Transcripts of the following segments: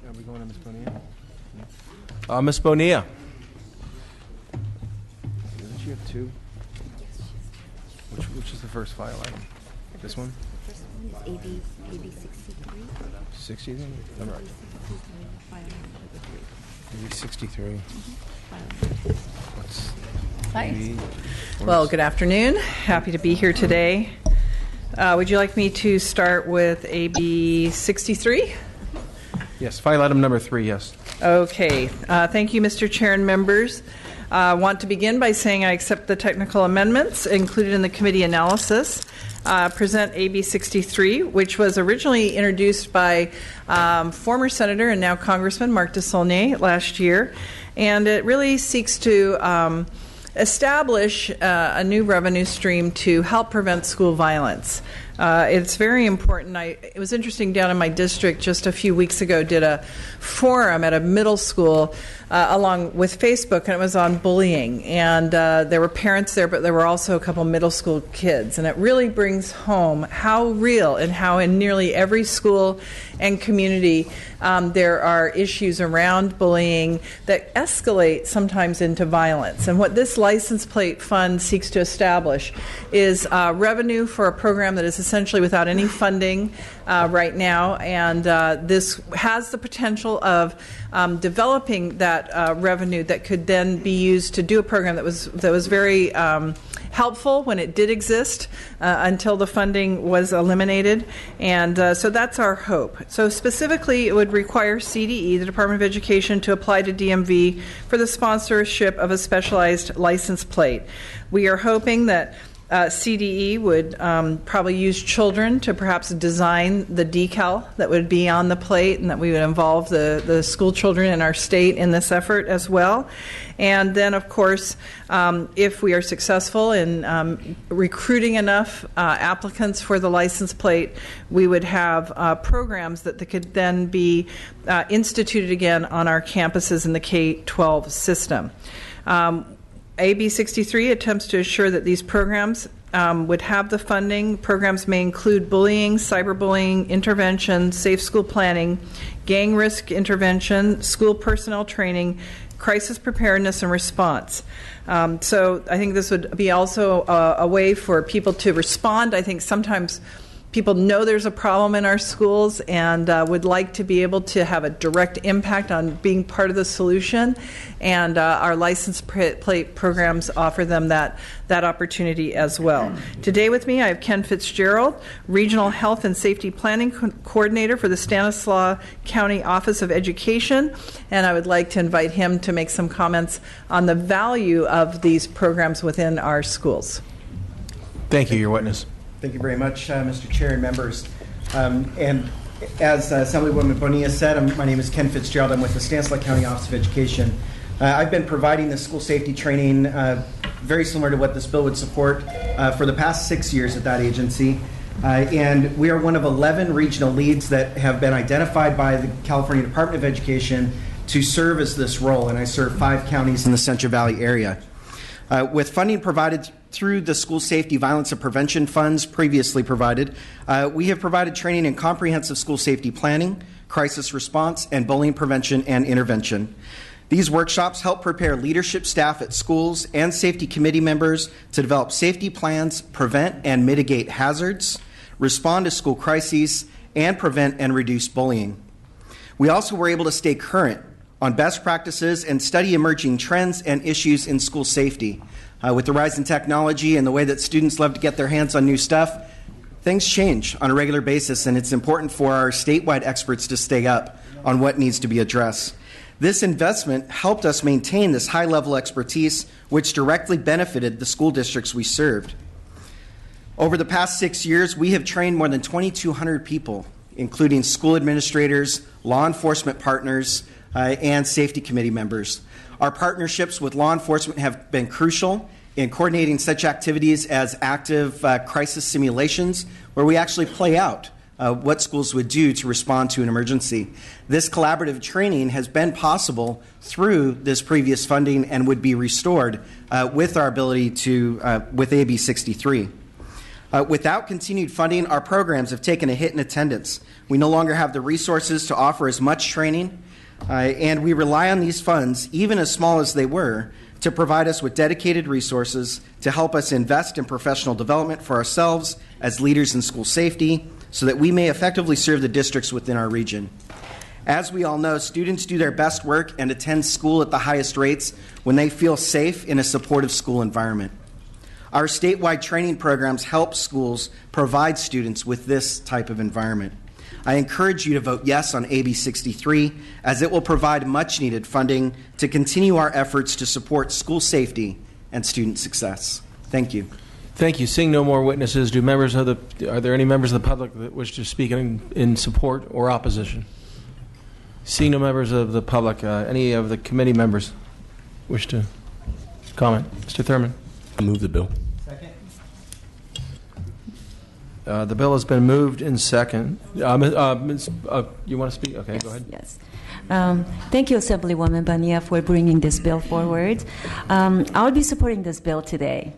Are we going to Ms. Bonilla? Ms. Bonilla. Doesn't she have two? Which is the first file item? This one? The first one is AB 63. 63? All right. AB 63. Hi. Well, good afternoon. Happy to be here today. Would you like me to start with AB 63? Yes, file item number 3, yes. Okay. Thank you, Mr. Chair and members. I want to begin by saying I accept the technical amendments included in the committee analysis. Present AB 63, which was originally introduced by former Senator and now Congressman Marc Desaulniers last year. And it really seeks to establish a new revenue stream to help prevent school violence. It's very important. It was interesting down in my district just a few weeks ago, did a forum at a middle school along with Facebook, and it was on bullying. And there were parents there, but there were also a couple middle school kids. And it really brings home how real and how in nearly every school and community there are issues around bullying that escalate sometimes into violence. And what this license plate fund seeks to establish is revenue for a program that is essentially without any funding right now, and this has the potential of developing that revenue that could then be used to do a program that was very helpful when it did exist until the funding was eliminated, and so that's our hope. So specifically, it would require CDE, the Department of Education, to apply to DMV for the sponsorship of a specialized license plate. We are hoping that CDE would probably use children to perhaps design the decal that would be on the plate, and that we would involve the school children in our state in this effort as well. And then, of course, if we are successful in recruiting enough applicants for the license plate, we would have programs that could then be instituted again on our campuses in the K-12 system. AB 63 attempts to assure that these programs would have the funding. Programs may include bullying, cyberbullying, intervention, safe school planning, gang risk intervention, school personnel training, crisis preparedness and response. So I think this would be also a way for people to respond. I think sometimes people know there's a problem in our schools and would like to be able to have a direct impact on being part of the solution, and our license plate programs offer them that opportunity as well. Today with me I have Ken Fitzgerald, Regional Health and Safety Planning Coordinator for the Stanislaus County Office of Education, and I would like to invite him to make some comments on the value of these programs within our schools. Thank you, your witness. Thank you very much, Mr. Chair and members. And as Assemblywoman Bonilla said, my name is Ken Fitzgerald. I'm with the Stanislaus County Office of Education. I've been providing this school safety training very similar to what this bill would support for the past 6 years at that agency. And we are one of 11 regional leads that have been identified by the California Department of Education to serve as this role, and I serve 5 counties in the Central Valley area. With funding provided through the School Safety Violence and Prevention Funds previously provided, we have provided training in comprehensive school safety planning, crisis response, and bullying prevention and intervention. These workshops help prepare leadership staff at schools and safety committee members to develop safety plans, prevent and mitigate hazards, respond to school crises, and prevent and reduce bullying. We also were able to stay current on best practices and study emerging trends and issues in school safety. With the rise in technology and the way that students love to get their hands on new stuff, things change on a regular basis, and it's important for our statewide experts to stay up on what needs to be addressed. This investment helped us maintain this high-level expertise, which directly benefited the school districts we served. Over the past 6 years, we have trained more than 2,200 people, including school administrators, law enforcement partners, and safety committee members. Our partnerships with law enforcement have been crucial in coordinating such activities as active crisis simulations, where we actually play out what schools would do to respond to an emergency. This collaborative training has been possible through this previous funding and would be restored with our ability to, with AB 63. Without continued funding, our programs have taken a hit in attendance. We no longer have the resources to offer as much training, and we rely on these funds, even as small as they were, to provide us with dedicated resources to help us invest in professional development for ourselves as leaders in school safety so that we may effectively serve the districts within our region. As we all know, students do their best work and attend school at the highest rates when they feel safe in a supportive school environment. Our statewide training programs help schools provide students with this type of environment. I encourage you to vote yes on AB 63, as it will provide much-needed funding to continue our efforts to support school safety and student success. Thank you. Thank you. Seeing no more witnesses, are there any members of the public that wish to speak in support or opposition? Seeing no members of the public, any of the committee members wish to comment? Mr. Thurman. I move the bill. Second. The bill has been moved in second. You want to speak? Okay, Yes, go ahead. Yes. Thank you, Assemblywoman Bonilla, for bringing this bill forward. I'll be supporting this bill today.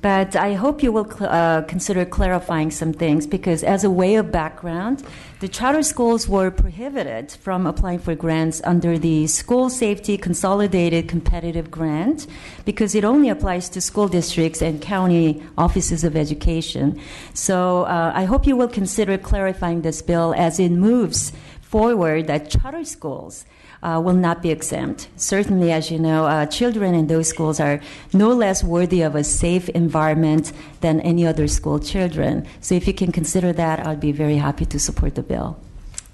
But I hope you will consider clarifying some things, because as a way of background, the charter schools were prohibited from applying for grants under the School Safety Consolidated Competitive Grant, because it only applies to school districts and county offices of education. So I hope you will consider clarifying this bill as it moves forward that charter schools will not be exempt. Certainly, as you know, children in those schools are no less worthy of a safe environment than any other school children. So if you can consider that, I'd be very happy to support the bill.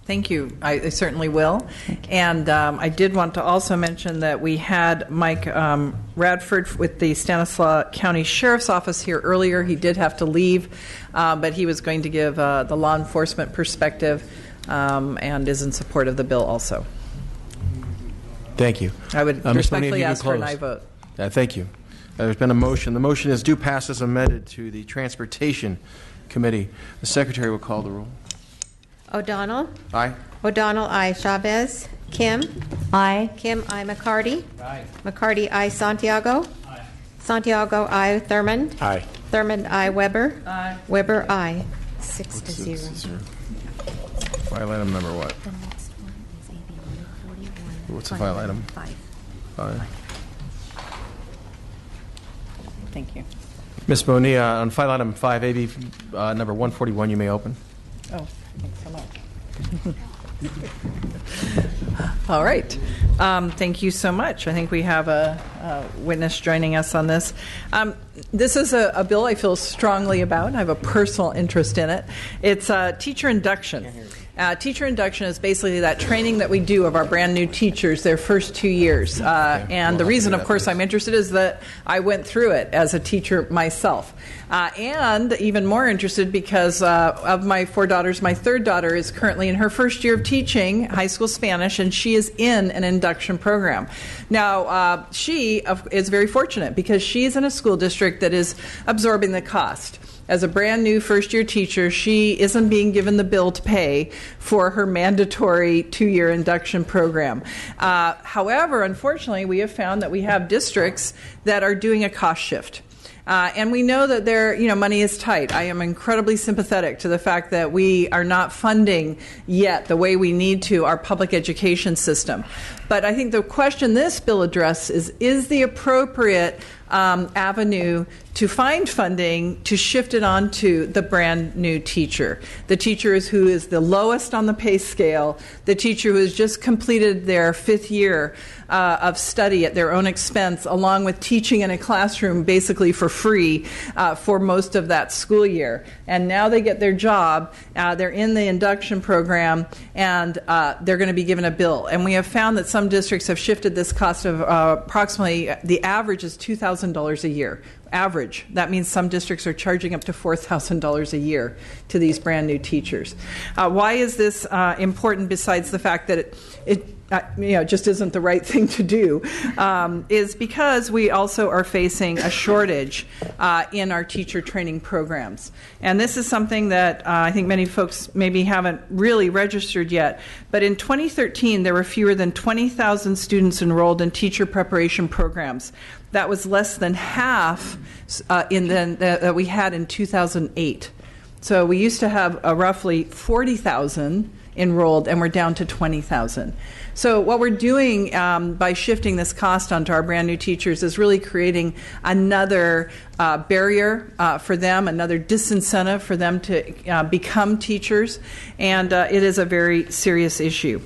Thank you. I certainly will. And I did want to also mention that we had Mike Radford with the Stanislaus County Sheriff's Office here earlier. He did have to leave, but he was going to give the law enforcement perspective and is in support of the bill also. Thank you. I would Ms. respectfully Bonilla, ask for an aye vote. Thank you. There's been a motion. The motion is due pass as amended to the Transportation Committee. The Secretary will call the roll. O'Donnell. Aye. O'Donnell, aye. Chavez. Kim. Aye. Kim, aye. McCarty. Aye. McCarty, aye. Santiago. Aye. Santiago, aye. Thurman. Aye. Thurman, aye. Weber. Aye. Weber, aye. 6-0. File item number what? The next one is AB 141. What's the file item? 5. Aye. Thank you. Ms. Bonilla, on file item 5, AB number 141, you may open. Oh, thanks so much. All right. Thank you so much. I think we have a witness joining us on this. This is a bill I feel strongly about. I have a personal interest in it. It's teacher induction. Teacher induction is basically that training that we do of our brand new teachers their first 2 years. And the reason, of course, I'm interested is that I went through it as a teacher myself. And even more interested because of my 4 daughters, my third daughter is currently in her first year of teaching high school Spanish, and she is in an induction program. Now, she is very fortunate because she's in a school district that is absorbing the cost. As a brand new first-year teacher, she isn't being given the bill to pay for her mandatory 2-year induction program. However, unfortunately, we have found that we have districts that are doing a cost shift. And we know that money is tight. I am incredibly sympathetic to the fact that we are not funding yet the way we need to our public education system. But I think the question this bill addresses is the appropriate avenue to find funding to shift it onto the brand new teacher. The teacher who is the lowest on the pay scale, the teacher who has just completed their 5th year of study at their own expense, along with teaching in a classroom basically for free for most of that school year. And now they get their job, they're in the induction program, and they're going to be given a bill. And we have found that some districts have shifted this cost of approximately, the average is $2,000 a year. Average. That means some districts are charging up to $4,000 a year to these brand new teachers. Why is this important besides the fact that just isn't the right thing to do, is because we also are facing a shortage in our teacher training programs. And this is something that I think many folks maybe haven't really registered yet. But in 2013, there were fewer than 20,000 students enrolled in teacher preparation programs. That was less than half that we had in 2008. So we used to have roughly 40,000 enrolled, and we're down to 20,000. So what we're doing by shifting this cost onto our brand new teachers is really creating another barrier for them, another disincentive for them to become teachers, and it is a very serious issue.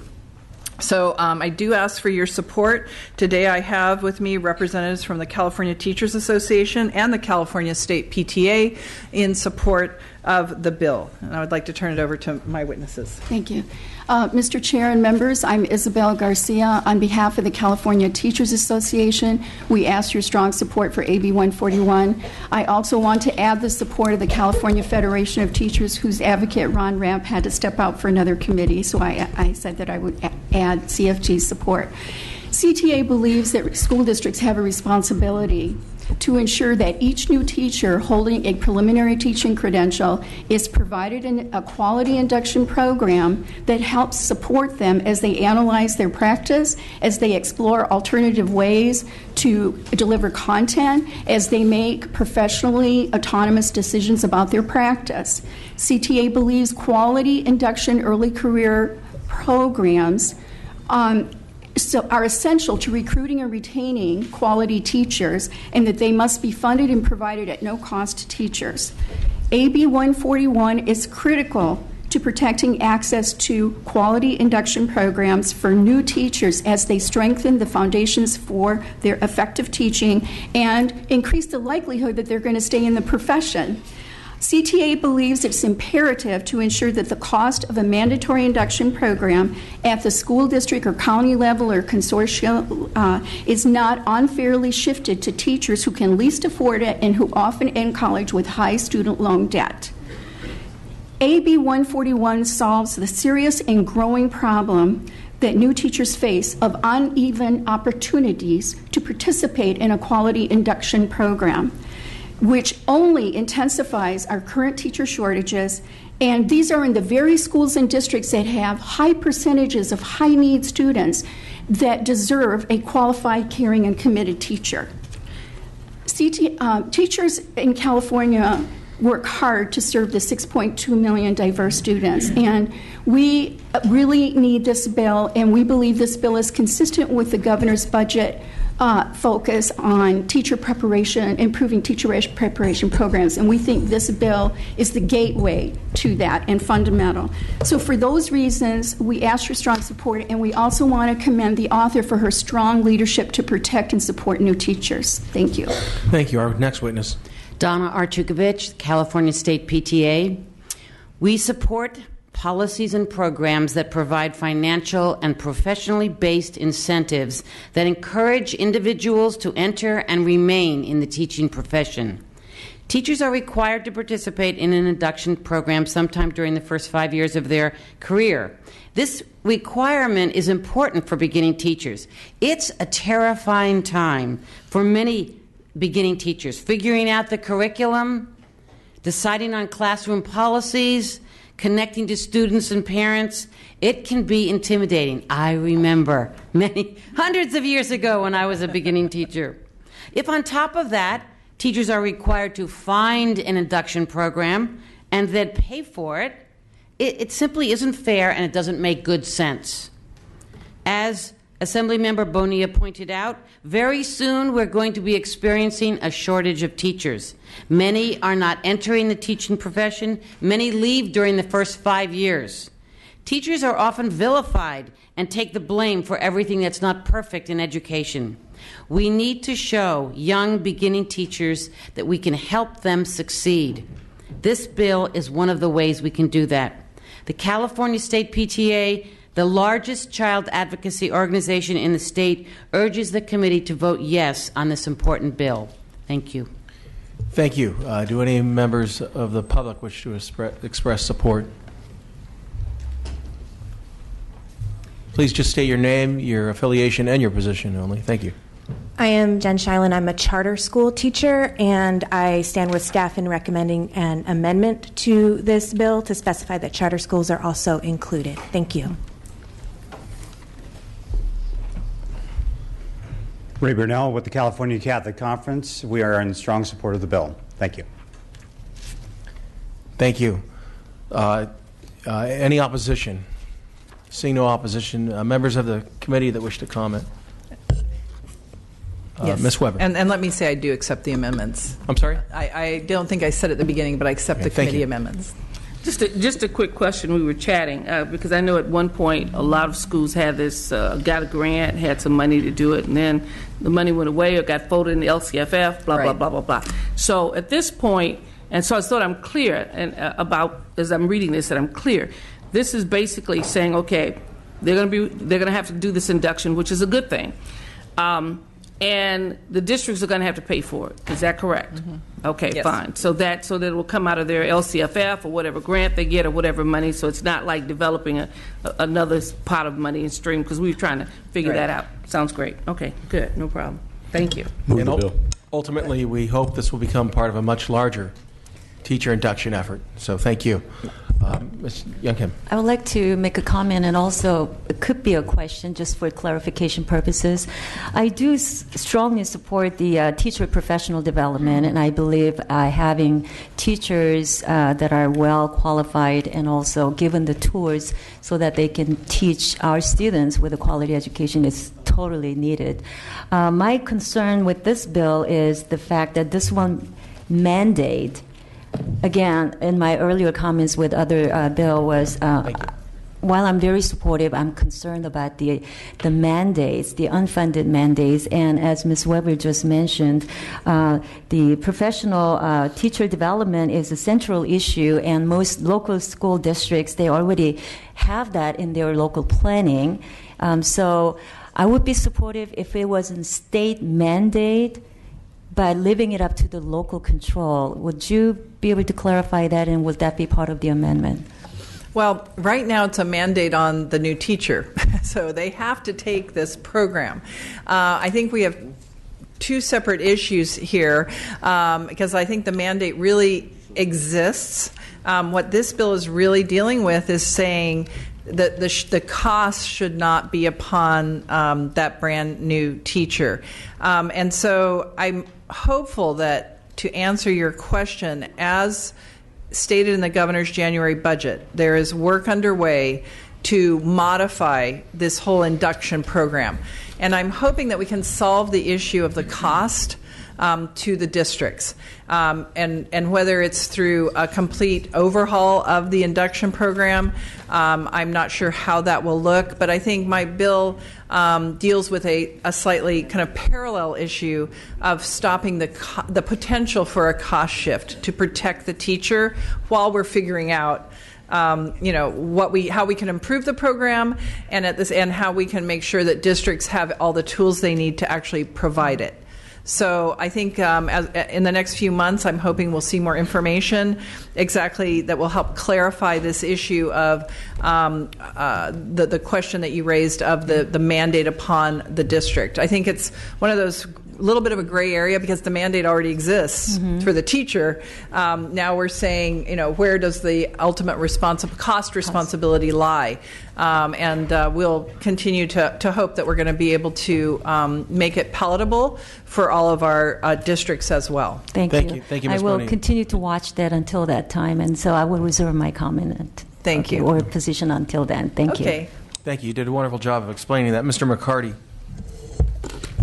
So I do ask for your support. Today I have with me representatives from the California Teachers Association and the California State PTA in support of the bill. And I would like to turn it over to my witnesses. Thank you. Mr. Chair and members, I'm Isabel Garcia. On behalf of the California Teachers Association, we ask your strong support for AB 141. I also want to add the support of the California Federation of Teachers, whose advocate Ron Ramp had to step out for another committee, so I said that I would add CFG's support. CTA believes that school districts have a responsibility to ensure that each new teacher holding a preliminary teaching credential is provided in a quality induction program that helps support them as they analyze their practice, as they explore alternative ways to deliver content, as they make professionally autonomous decisions about their practice. CTA believes quality induction early career programs are essential to recruiting and retaining quality teachers, and that they must be funded and provided at no cost to teachers. AB 141 is critical to protecting access to quality induction programs for new teachers as they strengthen the foundations for their effective teaching and increase the likelihood that they're going to stay in the profession. CTA believes it's imperative to ensure that the cost of a mandatory induction program at the school district or county level or consortium is not unfairly shifted to teachers who can least afford it and who often end college with high student loan debt. AB 141 solves the serious and growing problem that new teachers face of uneven opportunities to participate in a quality induction program, which only intensifies our current teacher shortages. And these are in the very schools and districts that have high percentages of high-need students that deserve a qualified, caring, and committed teacher. Teachers in California work hard to serve the 6.2 million diverse students, and we really need this bill, and we believe this bill is consistent with the governor's budget focus on teacher preparation, improving teacher preparation programs, and we think this bill is the gateway to that and fundamental. So for those reasons, we ask for strong support, and we also want to commend the author for her strong leadership to protect and support new teachers. Thank you. Thank you. Our next witness. Donna Archukovich, California State PTA. We support policies and programs that provide financial and professionally based incentives that encourage individuals to enter and remain in the teaching profession. Teachers are required to participate in an induction program sometime during the first 5 years of their career. This requirement is important for beginning teachers. It's a terrifying time for many beginning teachers, figuring out the curriculum, deciding on classroom policies, connecting to students and parents. It can be intimidating. I remember hundreds of years ago when I was a beginning teacher. If on top of that, teachers are required to find an induction program and then pay for it, it simply isn't fair, and it doesn't make good sense. As Assemblymember Bonilla pointed out, very soon we're going to be experiencing a shortage of teachers. Many are not entering the teaching profession. Many leave during the first 5 years. Teachers are often vilified and take the blame for everything that's not perfect in education. We need to show young beginning teachers that we can help them succeed. This bill is one of the ways we can do that. The California State PTA, the largest child advocacy organization in the state, urges the committee to vote yes on this important bill. Thank you. Thank you. Do any members of the public wish to express support? Please just state your name, your affiliation, and your position only. Thank you. I am Jen Shilan. I'm a charter school teacher, and I stand with staff in recommending an amendment to this bill to specify that charter schools are also included. Thank you. Ray Burnell with the California Catholic Conference. We are in strong support of the bill. Thank you. Thank you. Any opposition? Seeing no opposition, members of the committee that wish to comment? Yes. Ms. Weber. And let me say I do accept the amendments. I'm sorry? I don't think I said at the beginning, but I accept the thank committee you. amendments. Just a quick question. We were chatting because I know at one point a lot of schools had this, got a grant, had some money to do it, and then the money went away or got folded in the LCFF, blah, blah, Right. blah, blah, blah. So at this point, and so I thought I'm clear and about, as I'm reading this, that I'm clear. This is basically saying, okay, they're going to have to do this induction, which is a good thing. And the districts are going to have to pay for it. Is that correct? Mm-hmm. Okay, Yes. fine. So that it will come out of their LCFF or whatever grant they get or whatever money. So it's not like developing another pot of money and stream, because we were trying to figure Right. that out. Sounds great. Okay, good. No problem. Thank you. And ultimately, we hope this will become part of a much larger teacher induction effort. So thank you. Ms. Youngkin. I would like to make a comment, and also it could be a question just for clarification purposes. I do strongly support the teacher professional development, and I believe having teachers that are well qualified and also given the tools so that they can teach our students with a quality education is totally needed. My concern with this bill is the fact that this one mandate. Again, in my earlier comments with other bill was, while I'm very supportive, I'm concerned about the mandates, the unfunded mandates, and as Ms. Weber just mentioned, the professional teacher development is a central issue, and most local school districts, they already have that in their local planning. So I would be supportive if it was a state mandate, by leaving it up to the local control. Would you be able to clarify that, and would that be part of the amendment? Well, right now it's a mandate on the new teacher, so they have to take this program. I think we have two separate issues here, because I think the mandate really exists. What this bill is really dealing with is saying that the cost should not be upon that brand new teacher. And so I'm hopeful that, to answer your question, as stated in the governor's January budget, there is work underway to modify this whole induction program. And I'm hoping that we can solve the issue of the cost to the districts. And whether it's through a complete overhaul of the induction program, I'm not sure how that will look, but I think my bill deals with a slightly kind of parallel issue of stopping the potential for a cost shift to protect the teacher while we're figuring out how we can improve the program, and how we can make sure that districts have all the tools they need to actually provide it. So I think in the next few months, I'm hoping we'll see more information exactly that will help clarify this issue of the question that you raised of the mandate upon the district. I think it's one of those little bit of a gray area because the mandate already exists for the teacher. Now we're saying, where does the ultimate cost responsibility lie? And we'll continue to hope that we're going to be able to make it palatable for all of our districts as well. Thank you. Thank you, I Ms. will Boney. continue to watch that until that time, and so I will reserve my comment. Thank you. Or position until then. Thank you. Okay. Thank you. You did a wonderful job of explaining that. Mr. McCarty.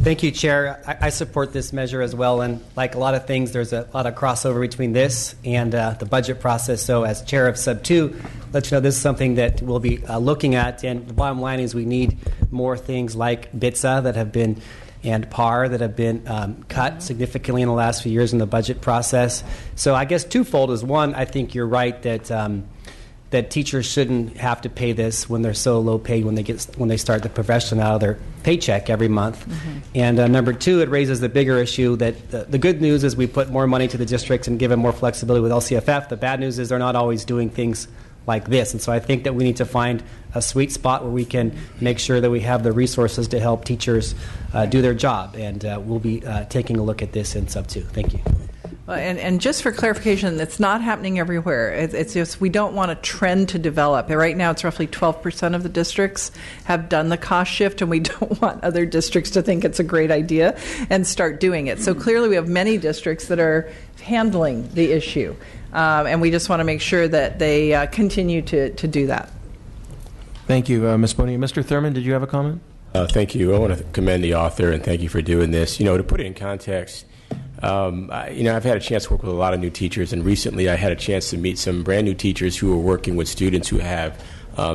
Thank you, Chair. I support this measure as well, and like a lot of things, there's a lot of crossover between this and the budget process. So as Chair of Sub 2, let you know this is something that we'll be looking at, and the bottom line is we need more things like BITSA that have been, and PAR that have been cut significantly in the last few years in the budget process. So I guess twofold is, one, I think you're right that teachers shouldn't have to pay this when they're so low paid when they start the profession out of their paycheck every month. And number two, it raises the bigger issue that the good news is we put more money to the districts and give them more flexibility with LCFF. The bad news is they're not always doing things like this. And so I think that we need to find a sweet spot where we can make sure that we have the resources to help teachers do their job. And we'll be taking a look at this in sub 2. Thank you. And just for clarification, it's not happening everywhere. It's just we don't want a trend to develop. Right now, it's roughly 12% of the districts have done the cost shift, and we don't want other districts to think it's a great idea and start doing it. So clearly, we have many districts that are handling the issue, and we just want to make sure that they continue to do that. Thank you, Ms. Bonilla. Mr. Thurman, did you have a comment? Thank you. I want to commend the author and thank you for doing this. To put it in context, I've had a chance to work with a lot of new teachers, and recently I had a chance to meet some brand new teachers who are working with students who have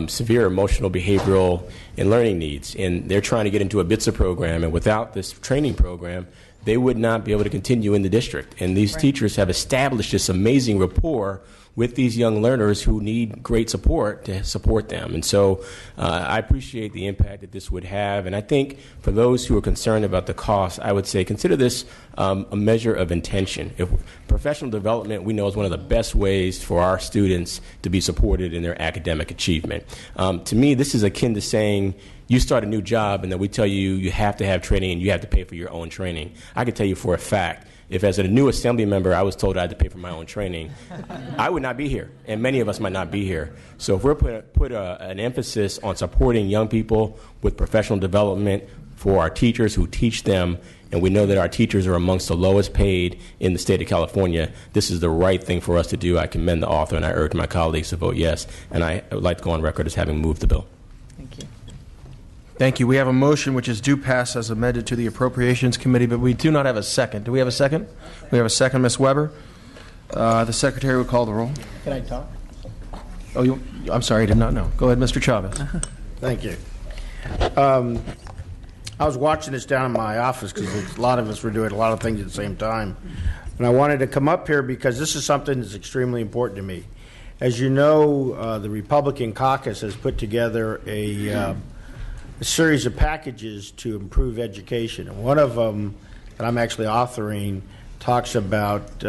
severe emotional, behavioral, and learning needs, and they're trying to get into a BITSA program, and without this training program, they would not be able to continue in the district. And these teachers have established this amazing rapport with these young learners who need great support to support them. And so I appreciate the impact that this would have. And I think for those who are concerned about the cost, I would say consider this a measure of intention. If professional development, we know, is one of the best ways for our students to be supported in their academic achievement. To me, this is akin to saying, you start a new job and then we tell you you have to have training and you have to pay for your own training. I can tell you for a fact, if as a new assembly member I was told I had to pay for my own training, I would not be here, and many of us might not be here. So if we're put an emphasis on supporting young people with professional development for our teachers who teach them, and we know that our teachers are amongst the lowest paid in the state of California, this is the right thing for us to do. I commend the author, and I urge my colleagues to vote yes, and I would like to go on record as having moved the bill. Thank you. Thank you. We have a motion which is due pass as amended to the Appropriations Committee, but we do not have a second. Do we have a second? We have a second, Ms. Weber. The Secretary will call the roll. Can I talk? Oh, I'm sorry, I did not know. Go ahead, Mr. Chavez. Thank you. I was watching this down in my office because a lot of us were doing a lot of things at the same time. And I wanted to come up here because this is something that's extremely important to me. As you know, the Republican caucus has put together a series of packages to improve education. And one of them that I'm actually authoring talks about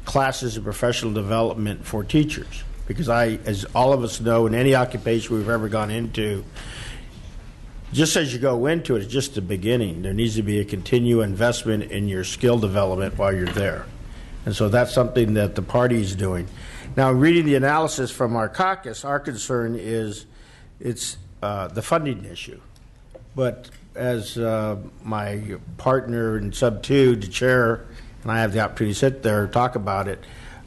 classes of professional development for teachers. Because as all of us know, in any occupation we've ever gone into, just as you go into it, it's just the beginning. There needs to be a continued investment in your skill development while you're there. And so that's something that the party is doing. Now, reading the analysis from our caucus, our concern is it's the funding issue. But as my partner in Sub 2, the chair, and I have the opportunity to sit there and talk about it,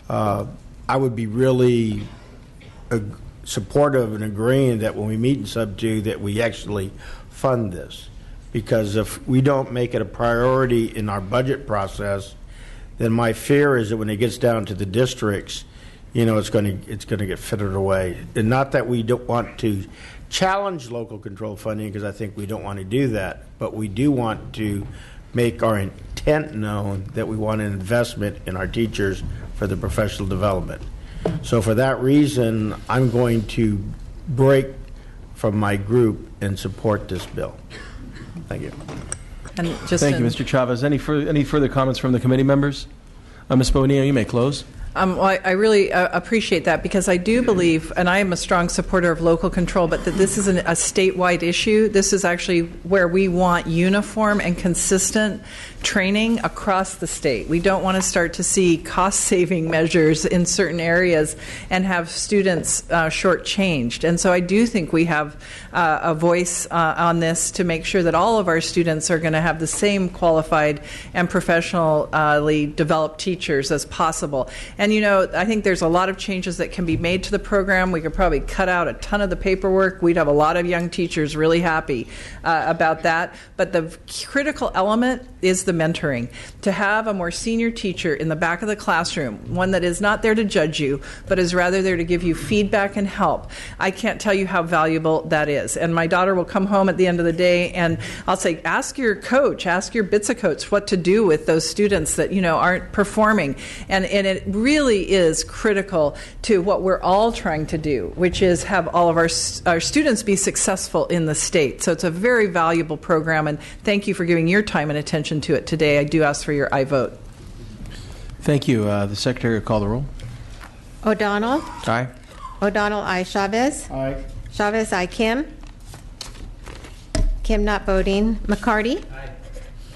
I would be really supportive and agreeing that when we meet in Sub 2 that we actually fund this. Because if we don't make it a priority in our budget process, then my fear is that when it gets down to the districts, it's going to get fitted away. And not that we don't want to challenge local control funding, because I think we don't want to do that, but we do want to make our intent known that we want an investment in our teachers for the professional development. So for that reason, I'm going to break from my group and support this bill. Thank you. And just Thank you, Mr. Chavez. Any further comments from the committee members? Ms. Bonilla, you may close. Well, I really appreciate that, because I do believe, and I am a strong supporter of local control, but that this is a statewide issue. This is actually where we want uniform and consistent training across the state. We don't want to start to see cost-saving measures in certain areas and have students shortchanged. And so I do think we have a voice on this to make sure that all of our students are going to have the same qualified and professionally developed teachers as possible. And, I think there's a lot of changes that can be made to the program. We could probably cut out a ton of the paperwork. We'd have a lot of young teachers really happy about that. But the critical element is the mentoring. To have a more senior teacher in the back of the classroom, one that is not there to judge you, but is rather there to give you feedback and help. I can't tell you how valuable that is. And my daughter will come home at the end of the day and I'll say, ask your coach, ask your BITSA coach what to do with those students that, aren't performing. And it really is critical to what we're all trying to do, which is have all of our students be successful in the state. So it's a very valuable program, and thank you for giving your time and attention to it today. I do ask for your aye vote. Thank you. The Secretary will call the roll. O'Donnell, Aye. O'Donnell, I. Chavez. Aye. Chavez, I. Kim. Kim not voting. McCarty. Aye.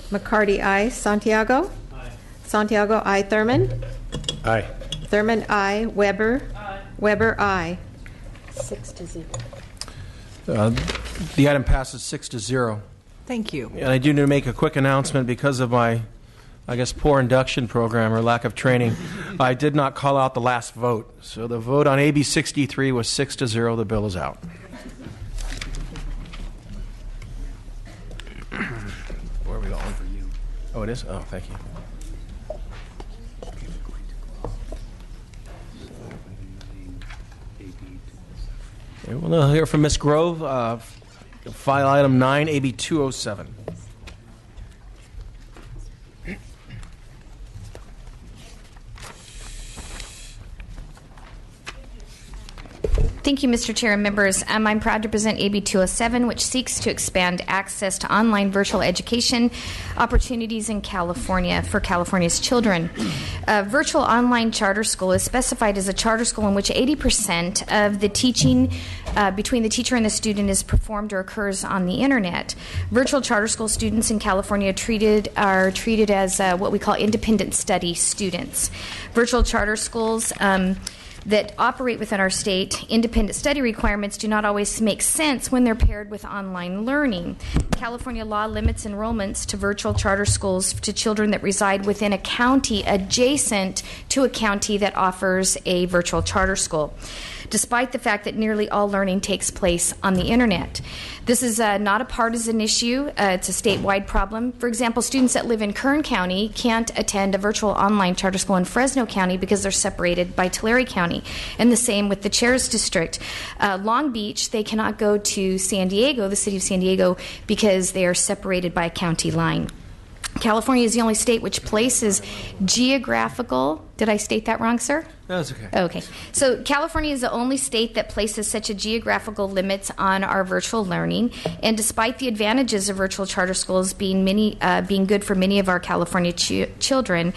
McCarty, I. Santiago. Aye. Santiago, I. Thurman. Aye. Thurman, I. Weber. Aye. Weber, I. 6-0. The item passes 6-0. Thank you. And I do need to make a quick announcement because of my, I guess, poor induction program or lack of training. I did not call out the last vote. So the vote on AB 63 was 6-0. The bill is out. Where are we going? For you. Oh, it is? Oh, thank you. Okay, we'll now hear from Ms. Grove. File item 9, AB 207. Thank you, Mr. Chair and members. I'm proud to present AB 207, which seeks to expand access to online virtual education opportunities in California for California's children. Virtual online charter school is specified as a charter school in which 80% of the teaching between the teacher and the student is performed or occurs on the internet. Virtual charter school students in California are treated as what we call independent study students. Virtual charter schools that operate within our state, independent study requirements do not always make sense when they're paired with online learning. California law limits enrollments to virtual charter schools to children that reside within a county adjacent to a county that offers a virtual charter school, despite the fact that nearly all learning takes place on the internet. This is not a partisan issue. It's a statewide problem. For example, students that live in Kern County can't attend a virtual online charter school in Fresno County because they're separated by Tulare County. And the same with the Chair's District. Long Beach, they cannot go to San Diego, the city of San Diego, because they are separated by a county line. California is the only state which places geographical. Did I state that wrong, sir? That's okay. Okay. So California is the only state that places such a geographical limits on our virtual learning. And despite the advantages of virtual charter schools being good for many of our California children,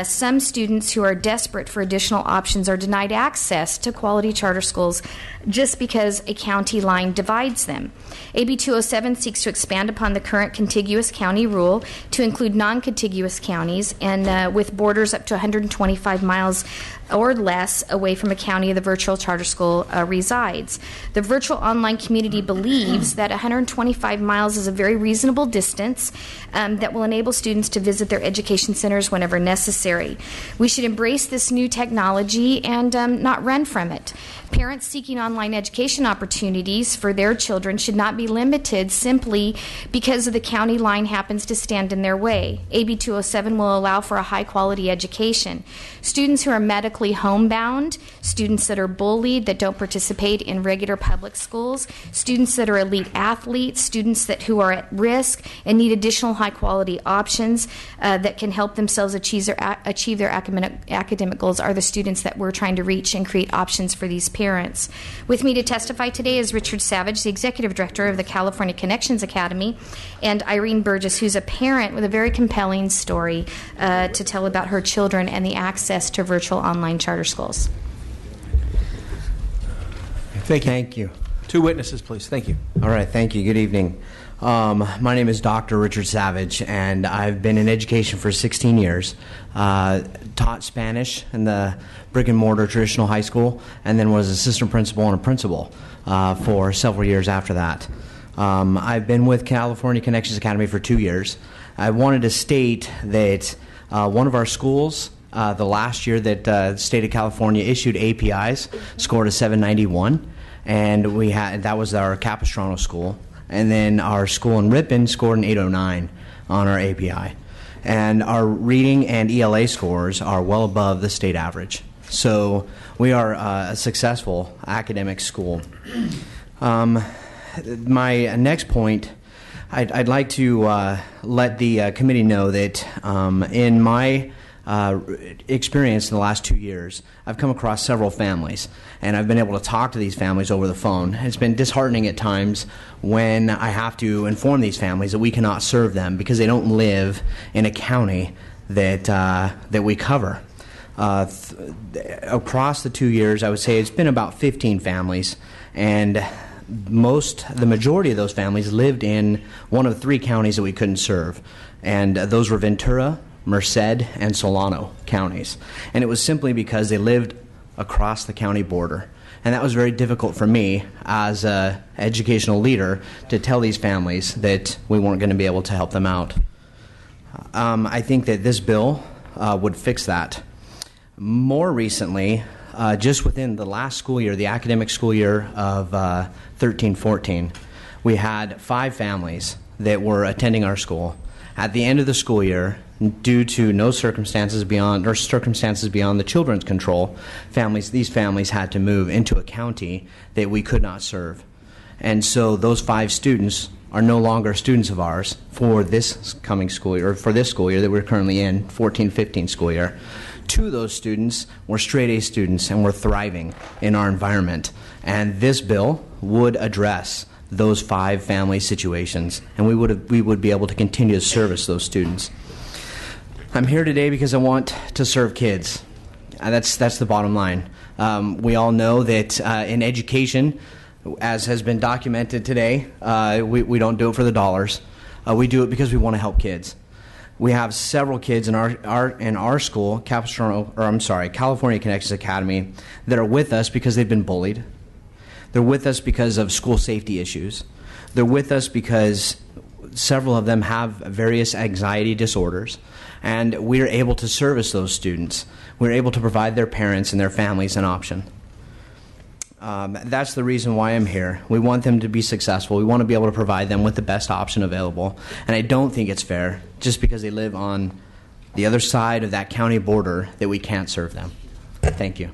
some students who are desperate for additional options are denied access to quality charter schools just because a county line divides them. AB 207 seeks to expand upon the current contiguous county rule to include non-contiguous counties and with borders up to 125 miles or less away from a county the virtual charter school resides. The virtual online community believes that 125 miles is a very reasonable distance that will enable students to visit their education centers whenever necessary. We should embrace this new technology and not run from it. Parents seeking online education opportunities for their children should not be limited simply because of the county line happens to stand in their way. AB 207 will allow for a high-quality education. Students who are medically homebound, students that are bullied, that don't participate in regular public schools, students that are elite athletes, students who are at risk and need additional high-quality options that can help themselves achieve their academic goals are the students that we're trying to reach and create options for these parents. With me to testify today is Richard Savage, the Executive Director of the California Connections Academy, and Irene Burgess, who's a parent with a very compelling story to tell about her children and the access to virtual online charter schools. Thank you. Two witnesses, please. Thank you. All right. Thank you. Good evening. My name is Dr. Richard Savage, and I've been in education for 16 years. Taught Spanish in the brick-and-mortar traditional high school, and then was assistant principal and a principal for several years after that. I've been with California Connections Academy for 2 years. I wanted to state that one of our schools, the last year that the state of California issued APIs, scored a 791, and that was our Capistrano school. And then our school in Ripon scored an 809 on our API. And our reading and ELA scores are well above the state average. So we are a successful academic school. My next point, I'd like to let the committee know that in my experience in the last 2 years, I've come across several families, and I've been able to talk to these families over the phone. It's been disheartening at times when I have to inform these families that we cannot serve them because they don't live in a county that we cover. Across the 2 years, I would say it's been about 15 families, and the majority of those families lived in one of the 3 counties that we couldn't serve, and those were Ventura, Merced, and Solano counties. And it was simply because they lived across the county border. And that was very difficult for me as an educational leader to tell these families that we weren't going to be able to help them out. I think that this bill would fix that. More recently, just within the last school year, the academic school year of 13-14, we had 5 families that were attending our school. At the end of the school year, due to no circumstances beyond the children's control, these families had to move into a county that we could not serve. And so those 5 students are no longer students of ours for this coming school year, or for this school year that we're currently in, 14-15 school year. 2 of those students were straight A students and were thriving in our environment. And this bill would address those 5 family situations, and we would be able to continue to service those students. I'm here today because I want to serve kids. That's the bottom line. We all know that in education, as has been documented today, we don't do it for the dollars. We do it because we want to help kids. We have several kids in our school, California Connections Academy, that are with us because they've been bullied. They're with us because of school safety issues. They're with us because several of them have various anxiety disorders, and we're able to service those students. We're able to provide their parents and their families an option. That's the reason why I'm here. We want them to be successful. We want to be able to provide them with the best option available. And I don't think it's fair, just because they live on the other side of that county border, that we can't serve them. Thank you.